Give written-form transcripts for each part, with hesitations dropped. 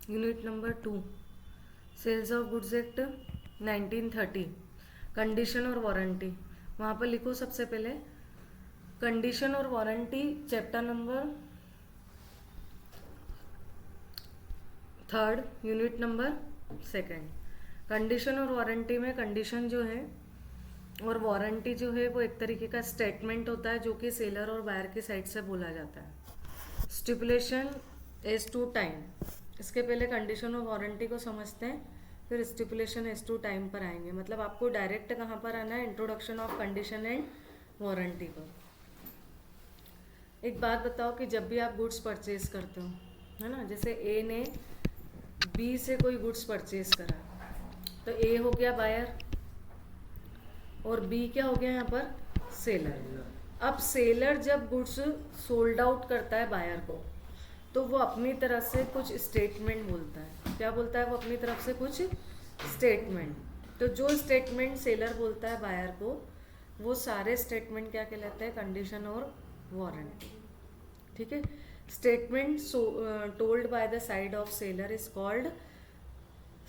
Unit number 2, sales of goods act 1930, condition और warranty. वहाँ पर लिखो सबसे पहले कंडीशन और warranty, chapter number 3, unit number 2। Condition और वारंटी में कंडीशन जो है और वारंटी जो है वो एक तरीके का स्टेटमेंट होता है जो कि सेलर और बायर की साइड से बोला जाता है। Stipulation as to time. इसके पहले कंडीशन और वारंटी को समझते हैं, फिर स्टिपुलेशन एज टू टाइम पर आएंगे। मतलब आपको डायरेक्ट कहाँ पर आना है, introduction of condition and warranty पर। एक बात बताओ कि जब भी आप गुड्स परचेज करते हो, है ना, जैसे ए ने बी से कोई गुड्स परचेज करा, तो ए हो गया बायर और बी क्या हो गया यहाँ पर, सेलर। अब सेलर जब गुड्स सोल्ड आउट करता है बायर को, तो वो अपनी तरफ से कुछ स्टेटमेंट बोलता है। क्या बोलता है वो? अपनी तरफ से कुछ स्टेटमेंट। तो जो स्टेटमेंट सेलर बोलता है बायर को, वो सारे स्टेटमेंट क्या कहलाते हैं, कंडीशन और वारंटी। ठीक है। Statement told by the side of seller is called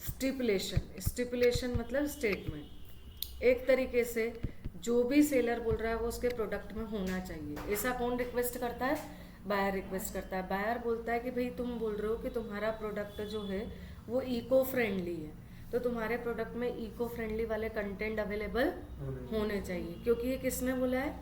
stipulation. Stipulation मतलब स्टेटमेंट। एक तरीके से जो भी सेलर बोल रहा है वो उसके प्रोडक्ट में होना चाहिए। ऐसा कौन रिक्वेस्ट करता है? बायर रिक्वेस्ट करता है। बायर बोलता है कि भाई तुम बोल रहे हो कि तुम्हारा प्रोडक्ट जो है वो इको फ्रेंडली है, तो तुम्हारे प्रोडक्ट में इको फ्रेंडली वाले कंटेंट अवेलेबल होने चाहिए। क्योंकि ये किसने बोला है?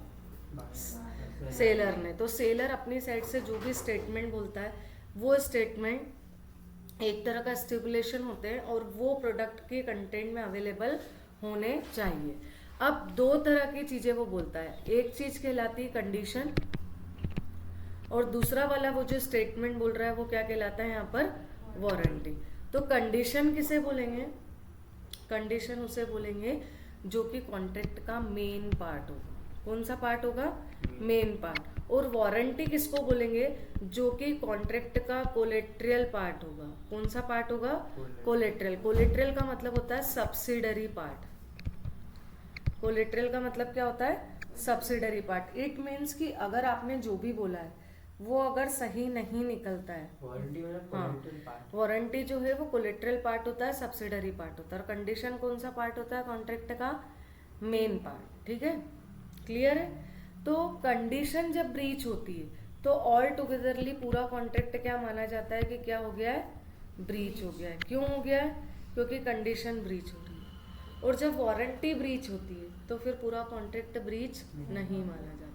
सेलर ने। तो सेलर अपनी साइड से जो भी स्टेटमेंट बोलता है, वो स्टेटमेंट एक तरह का स्टिपुलेशन होते हैं और वो प्रोडक्ट के कंटेंट में अवेलेबल होने चाहिए। अब दो तरह की चीजें वो बोलता है। एक चीज कहलाती है कंडीशन, और दूसरा वाला वो जो स्टेटमेंट बोल रहा है वो क्या कहलाता है यहाँ पर? वारंटी। तो कंडीशन किसे बोलेंगे? कंडीशन उसे बोलेंगे जो कि कॉन्ट्रैक्ट का मेन पार्ट होगा। कौन सा पार्ट होगा? Main part. और वारंटी किसको बोलेंगे? जो कि कॉन्ट्रैक्ट का कोलेट्रियल पार्ट होगा। कौन सा पार्ट होगा? कोलेट्रियल। कोलेट्रियल का मतलब होता है सब्सिडरी पार्ट। कोलेट्रियल का मतलब क्या होता है? Subsidiary part. इट मीन्स कि अगर आपने जो भी बोला है वो अगर सही नहीं निकलता है, वारंटी जो है वो कोलेट्रल पार्ट होता है, सब्सिडरी पार्ट होता है। और कंडीशन कौन सा पार्ट होता है? कॉन्ट्रैक्ट का मेन पार्ट। ठीक है, क्लियर है? तो कंडीशन जब ब्रीच होती है तो ऑल टुगेदरली पूरा कॉन्ट्रैक्ट क्या माना जाता है कि क्या हो गया है? ब्रीच हो गया है। क्यों हो गया है? क्योंकि कंडीशन ब्रीच हो रही है। और जब वारंटी ब्रीच होती है तो फिर पूरा कॉन्ट्रैक्ट ब्रीच नहीं माना जाता है।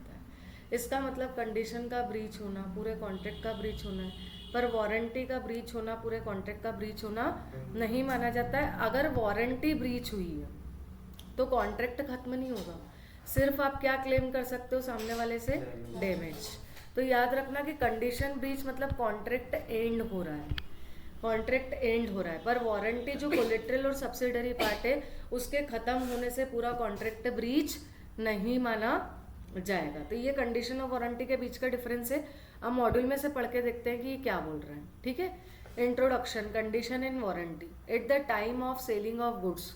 इसका मतलब कंडीशन का ब्रीच होना पूरे कॉन्ट्रैक्ट का ब्रीच होना है, पर वारंटी का ब्रीच होना पूरे कॉन्ट्रैक्ट का ब्रीच होना नहीं माना जाता है। अगर वारंटी ब्रीच हुई है तो कॉन्ट्रैक्ट खत्म नहीं होगा, सिर्फ आप क्या क्लेम कर सकते हो सामने वाले से? डैमेज। तो याद रखना कि कंडीशन ब्रीच मतलब कॉन्ट्रैक्ट एंड हो रहा है, कॉन्ट्रैक्ट एंड हो रहा है। पर वारंटी जो कोलेट्रल और सब्सिडरी पार्ट है उसके खत्म होने से पूरा कॉन्ट्रैक्ट ब्रीच नहीं माना जाएगा। तो ये कंडीशन और वारंटी के बीच का डिफरेंस है। अब मॉड्यूल में से पढ़ के देखते हैं कि ये क्या बोल रहे हैं। ठीक है। Introduction, condition and warranty. At the time of selling of goods,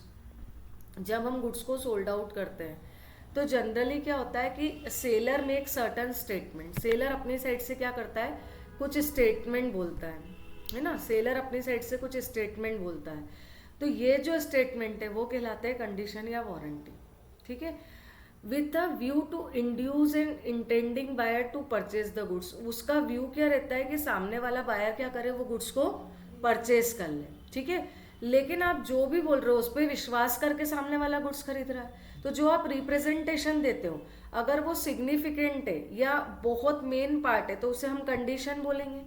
जब हम गुड्स को सोल्ड आउट करते हैं तो जनरली क्या होता है कि सेलर में एक सर्टन स्टेटमेंट, सेलर अपनी साइड से क्या करता है? कुछ स्टेटमेंट बोलता है ना। सेलर अपनी साइड से कुछ स्टेटमेंट बोलता है, तो ये जो स्टेटमेंट है वो कहलाता है कंडीशन या वारंटी। ठीक है। With a view to induce and intending buyer to purchase the goods. उसका व्यू क्या रहता है कि सामने वाला बायर क्या करे? वो गुड्स को परचेज कर ले। ठीक है। लेकिन आप जो भी बोल रहे हो उस पर विश्वास करके सामने वाला गुड्स खरीद रहा है, तो जो आप रिप्रेजेंटेशन देते हो अगर वो सिग्निफिकेंट है या बहुत मेन पार्ट है तो उसे हम कंडीशन बोलेंगे।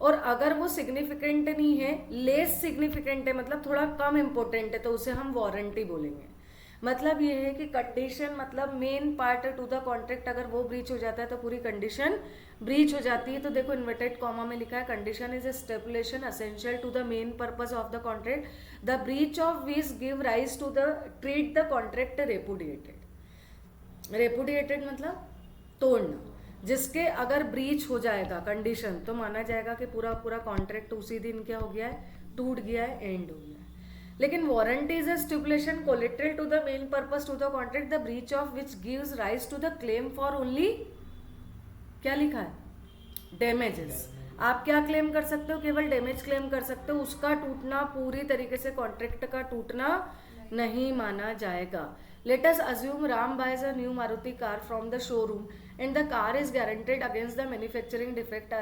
और अगर वो सिग्निफिकेंट नहीं है, लेस सिग्निफिकेंट है, मतलब थोड़ा कम इम्पोर्टेंट है, तो उसे हम वारंटी बोलेंगे। मतलब ये है कि कंडीशन मतलब main part two the contract, अगर वो ब्रीच हो जाता है तो पूरी कंडीशन ब्रीच हो जाती है। तो देखो इन्वर्टेड कॉमा में लिखा है condition is a stipulation essential to the main purpose of the contract, the breach of which give rise to the treat the contract repudiated. Repudiated मतलब तोड़ना, जिसके अगर ब्रीच हो जाएगा कंडीशन तो माना जाएगा कि पूरा पूरा कॉन्ट्रैक्ट उसी दिन क्या हो गया है? टूट गया है, एंड हो गया है। लेकिन warranty is a stipulation collateral to the main purpose to the contract, the breach of which gives rise to the claim for only, क्या लिखा है? डैमेजेस। आप क्या क्लेम कर सकते हो? केवल डैमेज क्लेम कर सकते हो, उसका टूटना पूरी तरीके से कॉन्ट्रैक्ट का टूटना नहीं माना जाएगा. Let us assume Ram buys a new Maruti car from the showroom and the car is guaranteed against the manufacturing defect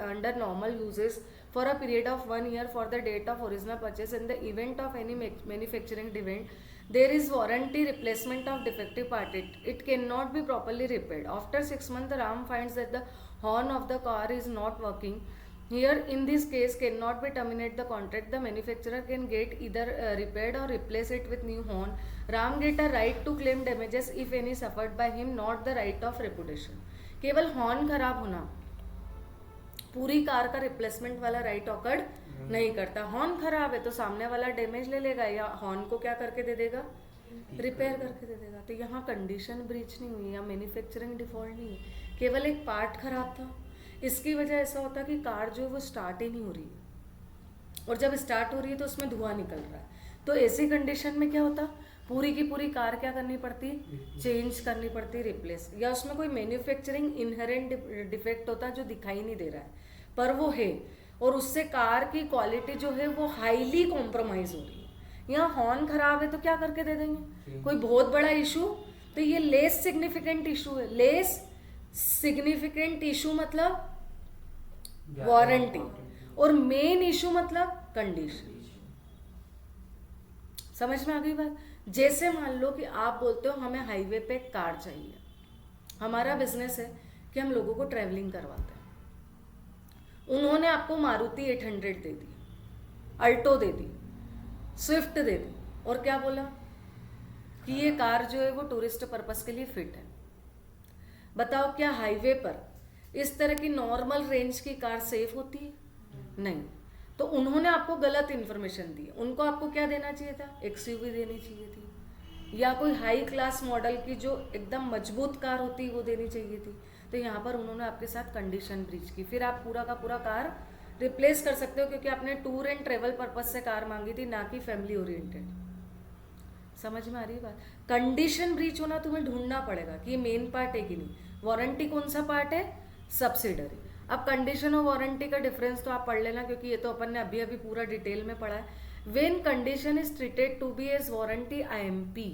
under normal uses for a period of 1 year for the date of original purchase. In the event of any manufacturing defect, there is warranty replacement of defective part. It cannot be properly repaired. After 6 months, Ram finds that the horn of the car is not working. Here, in this case, cannot be terminate the contract. The manufacturer can get either repaired or replace it with new horn. Ram get a right to claim damages if any suffered by him, not the right of reputation. केवल horn खराब होना पूरी car का replacement वाला right awkward नहीं करता. Horn खराब है तो सामने वाला डैमेज ले लेगा या हॉर्न को क्या करके दे देगा? रिपेयर करके दे देगा. तो यहाँ कंडीशन ब्रीच नहीं हुई या मैन्युफैक्चरिंग डिफॉल्ट नहीं है, केवल एक पार्ट खराब था. इसकी वजह ऐसा होता है कि कार जो है वो स्टार्ट ही नहीं हो रही है और जब स्टार्ट हो रही है तो उसमें धुआं निकल रहा है. तो ऐसी कंडीशन में क्या होता? पूरी की पूरी कार क्या करनी पड़ती? चेंज करनी पड़ती, रिप्लेस. या उसमें कोई मैन्युफैक्चरिंग इनहेरेंट डिफेक्ट होता है जो दिखाई नहीं दे रहा है पर वो है और उससे कार की क्वालिटी जो है वो हाईली कॉम्प्रोमाइज हो रही है. यहाँ हॉर्न खराब है तो क्या करके दे देंगे? कोई बहुत बड़ा इशू तो ये लेस सिग्निफिकेंट इशू है. लेस सिग्निफिकेंट इशू मतलब वारंटी और मेन इशू मतलब कंडीशन. समझ में आ गई बात? जैसे मान लो कि आप बोलते हो हमें हाईवे पे कार चाहिए. हमारा बिजनेस है कि हम लोगों को ट्रैवलिंग करवाते हैं. उन्होंने आपको मारुति 800 दे दी, अल्टो दे दी, स्विफ्ट दे दी और क्या बोला कि ये कार जो है वो टूरिस्ट पर्पस के लिए फिट है. बताओ क्या हाईवे पर इस तरह की नॉर्मल रेंज की कार सेफ होती है? नहीं. तो उन्होंने आपको गलत इन्फॉर्मेशन दी. उनको आपको क्या देना चाहिए था? एक्सयूवी देनी चाहिए थी या कोई हाई क्लास मॉडल की जो एकदम मजबूत कार होती है वो देनी चाहिए थी. तो यहाँ पर उन्होंने आपके साथ कंडीशन ब्रीच की. फिर आप पूरा का पूरा कार रिप्लेस कर सकते हो क्योंकि आपने टूर एंड ट्रेवल पर्पज से कार मांगी थी, ना कि फैमिली ओरिएंटेड. समझ में आ रही है बात? कंडीशन ब्रीच होना तुम्हें ढूंढना पड़ेगा कि ये मेन पार्ट है कि नहीं. वारंटी कौन सा पार्ट है? सब्सिडरी. अब कंडीशन और वारंटी का डिफरेंस तो आप पढ़ लेना क्योंकि ये तो अपन ने अभी अभी पूरा डिटेल में पढ़ा है. When condition is treated to be as warranty IMP,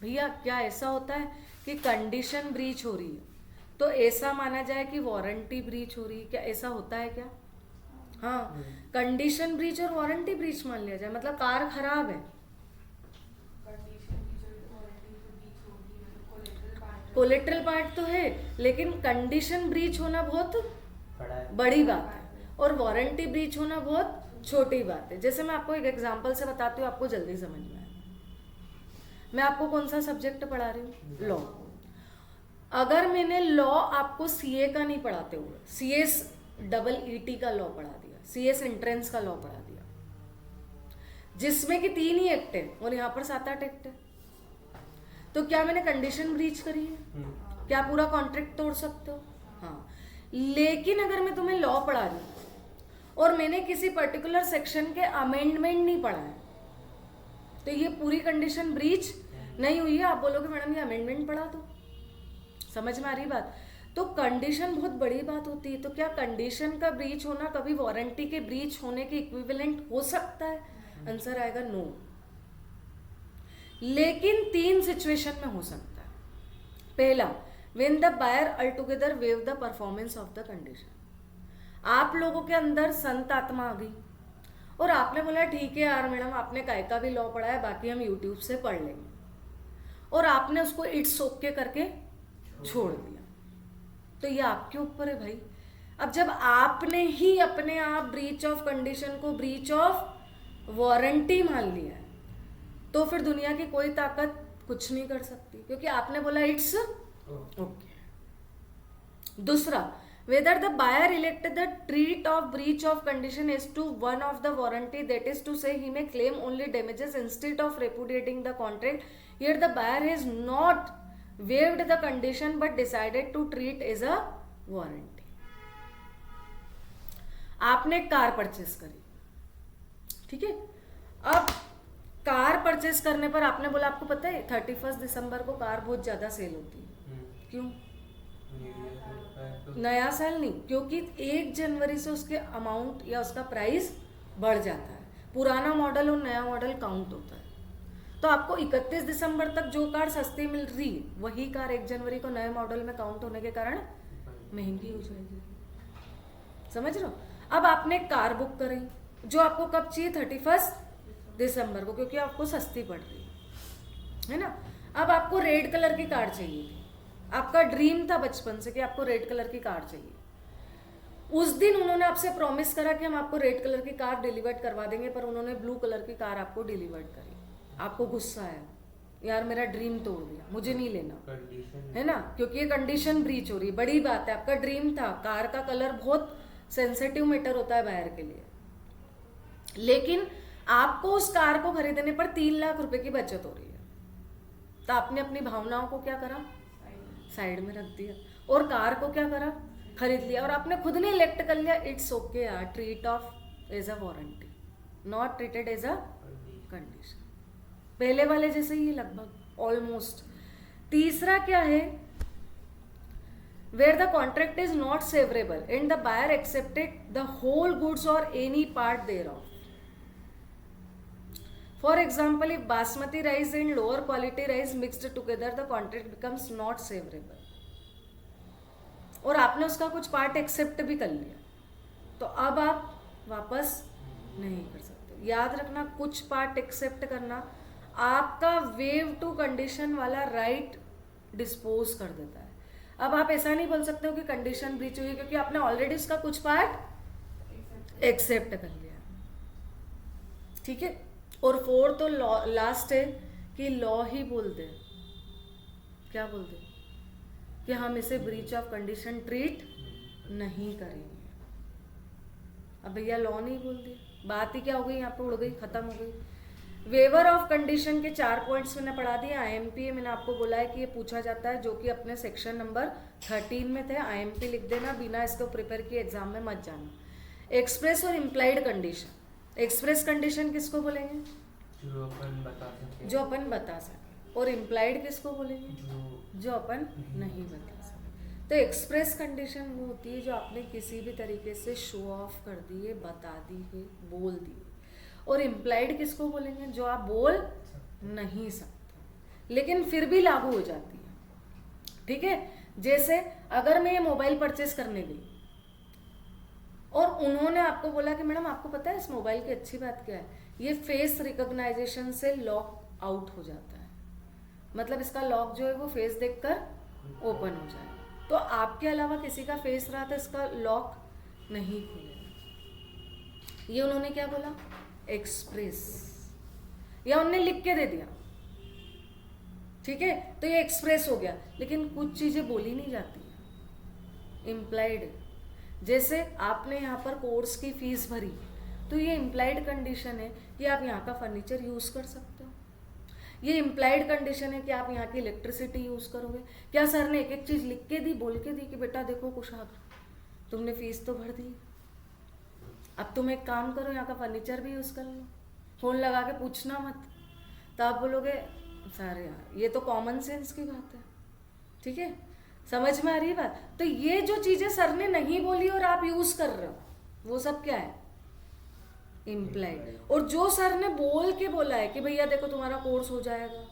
भैया क्या ऐसा होता है कि कंडीशन ब्रीच हो रही है तो ऐसा माना जाए कि वारंटी ब्रीच हो रही है? क्या ऐसा होता है क्या? हाँ, कंडीशन ब्रीच और वारंटी ब्रीच मान लिया जाए मतलब कार खराब है, कोलेट्रल पार्ट तो है लेकिन कंडीशन ब्रीच होना बहुत बड़ी बात है और वारंटी ब्रीच होना बहुत छोटी बात है. जैसे मैं आपको एक एग्जांपल से बताती हूँ, आपको जल्दी समझ में आए. मैं आपको कौन सा सब्जेक्ट पढ़ा रही हूँ? लॉ. अगर मैंने लॉ आपको CA का नहीं पढ़ाते हुए CS का लॉ पढ़ा दिया, CS एंट्रेंस का लॉ पढ़ा दिया जिसमें कि 3 ही एक्ट है और यहाँ पर 7-8 एक्ट है, तो क्या मैंने कंडीशन ब्रीच करी है? क्या पूरा कॉन्ट्रैक्ट तोड़ सकते हो? हाँ. लेकिन अगर मैं तुम्हें लॉ पढ़ा रही हूँ और मैंने किसी पर्टिकुलर सेक्शन के अमेंडमेंट नहीं पढ़ा है तो ये पूरी कंडीशन ब्रीच नहीं हुई है. आप बोलोगे मैडम ये अमेंडमेंट पढ़ा दो. समझ में आ रही बात? तो कंडीशन बहुत बड़ी बात होती है. तो क्या कंडीशन का ब्रीच होना कभी वारंटी के ब्रीच होने के इक्विवेलेंट हो सकता है? आंसर आएगा नो. लेकिन 3 सिचुएशन में हो सकता है. पहला, when the buyer altogether waive the performance of the condition. आप लोगों के अंदर संत आत्मा आ गई और आपने बोला ठीक है यार मैडम आपने काय का भी लॉ पढ़ा है बाकी हम यूट्यूब से पढ़ लेंगे और आपने उसको इट्स ओके करके छोड़ दिया. तो ये आपके ऊपर है भाई. अब जब आपने ही अपने आप ब्रीच ऑफ कंडीशन को ब्रीच ऑफ वारंटी मान लिया है तो फिर दुनिया की कोई ताकत कुछ नहीं कर सकती क्योंकि आपने बोला इट्स ओके. दूसरा, whether the buyer elected the treat of breach of condition as to one of the warranty, that is to say he may claim only damages instead of repudiating the contract. Here the buyer has not waived the condition but decided to treat as a warranty. आपने car purchase करी, ठीक है. अब car purchase करने पर आपने बोला आपको पता है 31 दिसंबर को कार बहुत ज्यादा सेल होती है. क्यों? नया साल नहीं, क्योंकि 1 जनवरी से उसके अमाउंट या उसका प्राइस बढ़ जाता है। पुराना मॉडल और नया मॉडल काउंट होता है। तो आपको 31 दिसंबर तक जो कार सस्ती मिल रही वही कार 1 जनवरी को नए मॉडल में काउंट होने के कारण महंगी हो जाएगी। समझ रहे हो? अब आपने कार बुक करी जो आपको कब चाहिए, 31 दिसंबर को, क्योंकि आपको सस्ती पड़ रही है ना। अब आपको रेड कलर की कार चाहिए थी, आपका ड्रीम था बचपन से कि आपको रेड कलर की कार चाहिए। उस दिन उन्होंने आपसे प्रॉमिस करा कि हम आपको रेड कलर की कार डिलीवर्ड करवा देंगे, पर उन्होंने ब्लू कलर की कार आपको डिलीवर्ड करी। आपको गुस्सा आया, यार मेरा ड्रीम तोड़ दिया, मुझे नहीं लेना, है ना, क्योंकि ये कंडीशन ब्रीच हो रही है। बड़ी बात है, आपका ड्रीम था, कार का कलर बहुत सेंसिटिव मैटर होता है बायर के लिए, लेकिन आपको उस कार को खरीदने पर 3 लाख रुपए की बचत हो रही है। तो आपने अपनी भावनाओं को क्या करा, साइड में रख दिया, और कार को क्या करा, खरीद लिया। और आपने खुद ने इलेक्ट कर लिया, इट्स ओके यार, treat of as a warranty, not treated as a condition. पहले वाले जैसे ही लगभग ऑलमोस्ट। तीसरा क्या है, where the contract is not severable and the buyer accepted the whole goods और any part thereof. For example, if basmati rice and lower quality rice mixed together, the contract becomes not favorable. और आपने उसका कुछ part accept भी कर लिया, तो अब आप वापस नहीं कर सकते। याद रखना, कुछ पार्ट एक्सेप्ट करना आपका वेव टू कंडीशन वाला राइट डिस्पोज कर देता है। अब आप ऐसा नहीं बोल सकते हो कि कंडीशन ब्रीच हुई, क्योंकि आपने ऑलरेडी उसका कुछ पार्ट एक्सेप्ट कर लिया। ठीक है। और 4 तो लास्ट है कि लॉ ही बोल दे, क्या बोल दे, कि हम इसे ब्रीच ऑफ कंडीशन ट्रीट नहीं करेंगे। अब भैया लॉ नहीं बोल दिया, बात ही क्या हो गई, यहाँ पे उड़ गई, खत्म हो गई। वेवर ऑफ कंडीशन के 4 पॉइंट्स मैंने पढ़ा दिए। आईएमपी मैंने आपको बोला है कि ये पूछा जाता है, जो कि अपने सेक्शन नंबर 13 में थे। आईएमपी लिख देना, बिना इसको प्रिपेयर किए एग्जाम में मत जाना। एक्सप्रेस और इम्प्लाइड कंडीशन। एक्सप्रेस कंडीशन किसको बोलेंगे, जो अपन बता सके, और इम्प्लाइड किसको बोलेंगे, जो अपन नहीं बता सके। तो एक्सप्रेस कंडीशन वो होती है जो आपने किसी भी तरीके से शो ऑफ कर दी है, बता दी है, बोल दी है। और इम्प्लाइड किसको बोलेंगे, जो आप बोल नहीं सकते लेकिन फिर भी लागू हो जाती है। ठीक है। जैसे अगर मैं ये मोबाइल परचेस करने गई और उन्होंने आपको बोला कि मैडम आपको पता है इस मोबाइल की अच्छी बात क्या है, ये फेस रिकॉग्नाइजेशन से लॉक आउट हो जाता है, मतलब इसका लॉक जो है वो फेस देखकर ओपन हो जाए, तो आपके अलावा किसी का फेस रहा तो इसका लॉक नहीं खुलेगा। ये उन्होंने क्या बोला, एक्सप्रेस, या उन्होंने लिख के दे दिया। ठीक है, तो ये एक्सप्रेस हो गया, लेकिन कुछ चीजें बोली नहीं जाती, इम्प्लाइड। जैसे आपने यहाँ पर कोर्स की फीस भरी, तो ये इम्प्लाइड कंडीशन है कि आप यहाँ का फर्नीचर यूज कर सकते हो। ये इम्प्लाइड कंडीशन है कि आप यहाँ की इलेक्ट्रिसिटी यूज करोगे। क्या सर ने एक एक चीज लिख के दी, बोल के दी कि बेटा देखो कुशाग, तुमने फीस तो भर दी, अब तुम एक काम करो, यहाँ का फर्नीचर भी यूज कर लो, फोन लगा के पूछना मत। तो आप बोलोगे सर यार ये तो कॉमन सेंस की बात है। ठीक है, समझ में आ रही है बात। तो ये जो चीजें सर ने नहीं बोली और आप यूज कर रहे हो, वो सब क्या है, इम्प्लाइड। और जो सर ने बोल के बोला है कि भैया देखो तुम्हारा कोर्स हो जाएगा,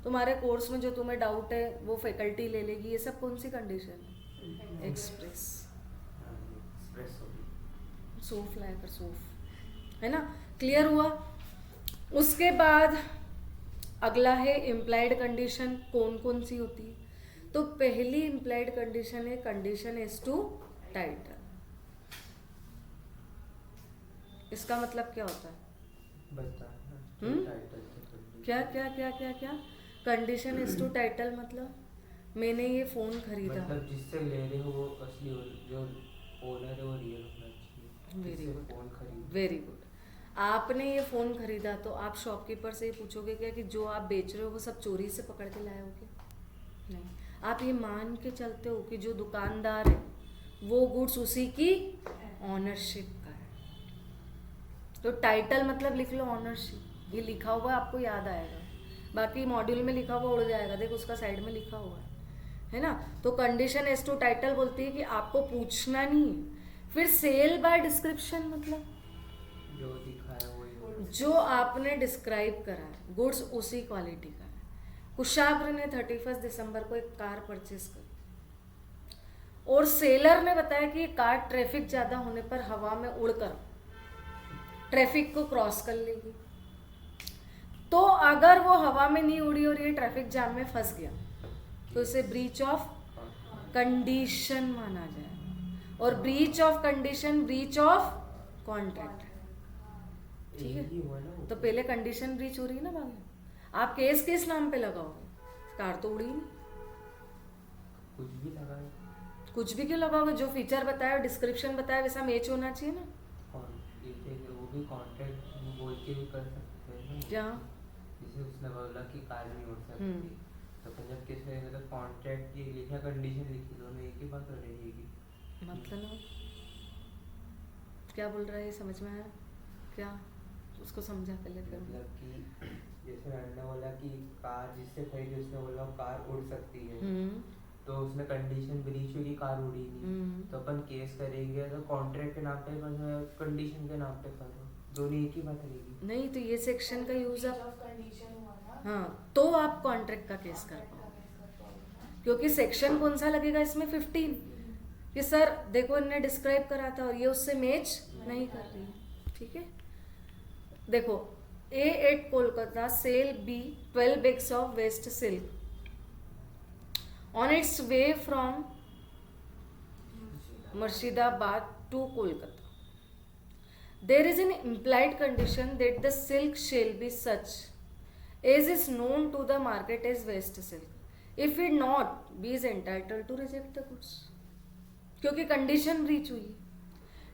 तुम्हारे कोर्स में जो तुम्हें डाउट है वो फैकल्टी ले लेगी, ये सब कौन सी कंडीशन है, एक्सप्रेस। सोफ लाकर सोफ, है ना, क्लियर हुआ। उसके बाद अगला है इम्प्लाइड कंडीशन, कौन कौन सी होती है। तो पहली इम्प्लाइड कंडीशन है कंडीशन इज टू टाइटल। इसका मतलब क्या होता है, क्या क्या क्या क्या क्या कंडीशन इज टू टाइटल मतलब मैंने ये फोन खरीदा, मतलब जिससे ले रहे हो वो असली हो, जो ओनर है वो रियल होना चाहिए। Very good, very good. आपने ये फोन खरीदा तो आप शॉपकीपर से ये पूछोगे क्या कि जो आप बेच रहे हो वो सब चोरी से पकड़ के लाए हो क्या, नहीं। आप ये मान के चलते हो कि जो दुकानदार है वो गुड्स उसी की ऑनरशिप का है। तो टाइटल मतलब लिख लो ऑनरशिप, ये लिखा हुआ आपको याद आएगा, बाकी मॉड्यूल में लिखा हुआ उड़ जाएगा, देखो उसका साइड में लिखा हुआ है। है ना। तो कंडीशन S2 टाइटल बोलती है कि आपको पूछना नहीं है। फिर सेल बाय डिस्क्रिप्शन मतलब जो दिखाया वही होगा। जो आपने डिस्क्राइब करा है गुड्स उसी क्वालिटी का है। कुशाग्र ने 31 दिसंबर को एक कार परचेस करी और सेलर ने बताया कि ये कार ट्रैफिक ज़्यादा होने पर हवा में उड़कर ट्रैफिक को क्रॉस कर लेगी। तो अगर वो हवा में नहीं उड़ी और ये ट्रैफिक जाम में फंस गया तो इसे ब्रीच ऑफ कंडीशन माना जाएगा। और breach of condition breach of contract है, ठीक है। यही हुआ ना वो। तो पहले कंडीशन ब्रीच हो रही है ना भाभी, आप केस किस नाम पे लगाओगे? कार तो उड़ी नहीं। कुछ भी लगा है। कुछ भी क्यों लगाओगे? जो फीचर बताया डिस्क्रिप्शन बताया वैसा मैच होना चाहिए ना। वो भी कॉन्ट्रैक्ट बोल के भी कर सकते हैं ना। क्या? जैसे उसने बोला कि कार नहीं उड़ हम्म। सकती, तो अपन जब किस में मतलब कॉन्ट्रैक्ट ये लिखा कंडीशन लिखी दोनों एक ही बात हो रहेगी। मतलब क्या बोल रहा है ये समझ में आया क्या? उसको समझा पहले फिर। मतलब कि जैसे मैंने बोला कि कार जिससे खरीदी उसने बोला कार उड़ सकती है, तो उसने कंडीशन ब्रीच हुई कि कार उड़ी नहीं, तो अपन केस करेंगे तो कॉन्ट्रैक्ट के नाम पे कंडीशन के नाम पे करो, दोनों एक ही बात रहेगी। नहीं तो ये सेक्शन का यूज आप हाँ तो आप कॉन्ट्रैक्ट का केस कर पाओ, क्योंकि सेक्शन कौन सा लगेगा इसमें 15 कि सर देखो इन्हें डिस्क्राइब करा था और ये उससे मैच नहीं कर रही है, ठीक है। देखो A8 Kolkata sale B 12 bags of waste silk on its way from Murshidabad to Kolkata. There is an implied condition that the silk shall be such as is known to the market as waste silk. If it not, B is entitled to reject the goods. क्योंकि condition breach हुई,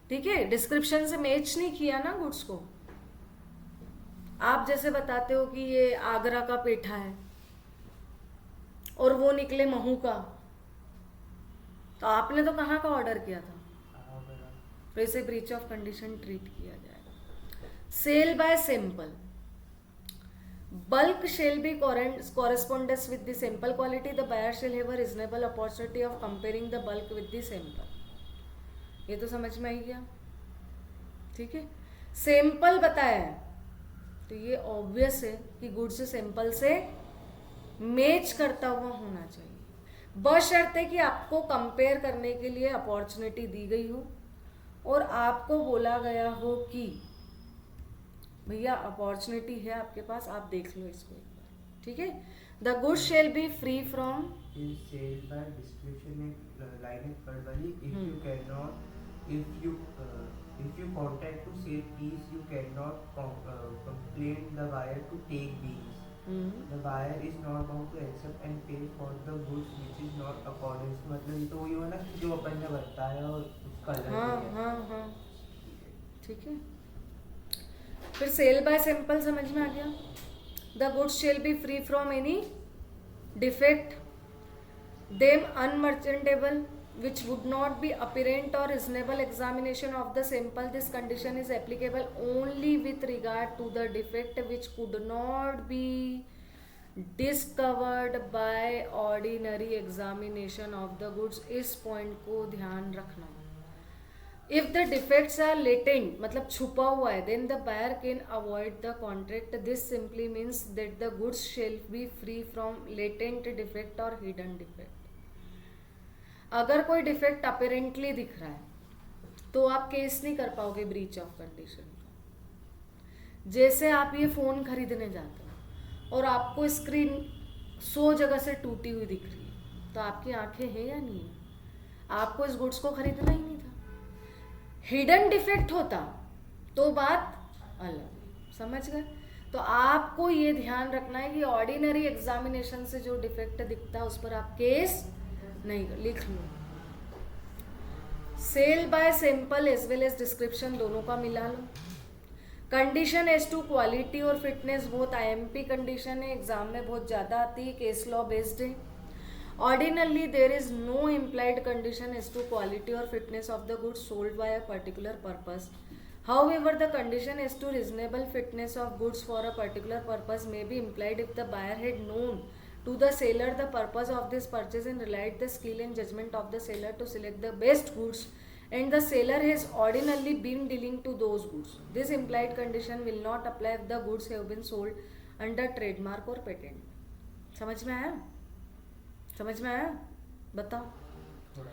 ठीक है। Description से match नहीं किया ना goods को। आप जैसे बताते हो कि ये आगरा का पेठा है और वो निकले महू का, तो आपने तो कहाँ का ऑर्डर किया था, तो इसे ब्रीच ऑफ कंडीशन ट्रीट किया जाएगा। Sale by sample bulk shall be correspondence with the sample quality. The buyer shall have a reasonable opportunity of comparing the bulk with the sample. ये तो समझ में आई गया, ठीक है। सैंपल बताया है तो ये ऑब्वियस है कि गुड्स सैंपल से मैच करता हुआ होना चाहिए, बशर्ते कि आपको कंपेयर करने के लिए अपॉर्चुनिटी दी गई हो और आपको बोला गया हो कि भैया अपॉर्चुनिटी है आपके पास, आप देख लो इसको एक बार, ठीक है। The good shall be free from sale by description में लाइन है थर्ड वाली, if you can not if you contact to sale piece you can not complain the buyer to take these, the buyer is not bound to accept and pay for the goods which is not according to, मतलब ये तो वही हुआ ना कि जो अपन ने बताया और उसका अलग है। हाँ ठीक है। फिर सेल बाय सैंपल समझ में आ गया। The goods shall be free from any defect, them unmerchantable which would not be apparent or reasonable examination of the sample. This condition is applicable only with regard to the defect which could not be discovered by ordinary examination of the goods. इस point को ध्यान रखना। If the defects are latent, मतलब छुपा हुआ है, then the buyer can avoid the contract. This simply means that the goods shall be free from latent defect or hidden defect. अगर कोई डिफेक्ट अपेरेंटली दिख रहा है तो आप केस नहीं कर पाओगे ब्रीच ऑफ कंडीशन का। जैसे आप ये फ़ोन खरीदने जाते हो और आपको स्क्रीन 100 जगह से टूटी हुई दिख रही है, तो आपकी आंखें हैं या नहीं है? आपको इस गुड्स को खरीदना ही नहीं था। हिडन डिफेक्ट होता तो बात अलग, समझ गए। तो आपको ये ध्यान रखना है कि ऑर्डिनरी एग्जामिनेशन से जो डिफेक्ट दिखता है उस पर आप केस नहीं, लिख लो। Sale by sample as well as description दोनों का मिला लो। कंडीशन एज टू क्वालिटी और फिटनेस बहुत IMP कंडीशन है, एग्जाम में बहुत ज़्यादा आती है, केस लॉ बेस्ड है। Ordinarily there is no implied condition as to quality और fitness of the goods sold by a particular purpose. However, the condition as to reasonable fitness of goods for a particular purpose may be implied if the buyer had known to the seller the purpose of this purchase and relied the skill and judgment of the seller to select the best goods and the seller has ordinarily been dealing to those goods. This implied condition will not apply if the goods have been sold under trademark or patent. समझ में आया? समझ में आया? बताओ. थोड़ा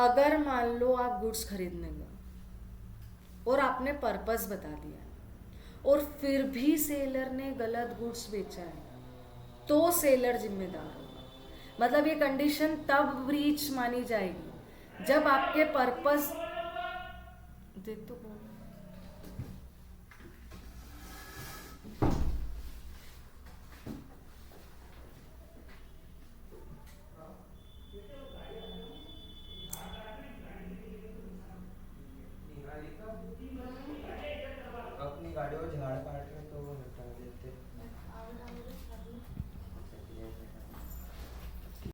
अगर मान लो आप गुड्स खरीदने गए और आपने पर्पस बता दिया और फिर भी सेलर ने गलत गुड्स बेचा है तो सेलर जिम्मेदार होगा. मतलब ये कंडीशन तब ब्रीच मानी जाएगी जब आपके पर्पस देख तो कौन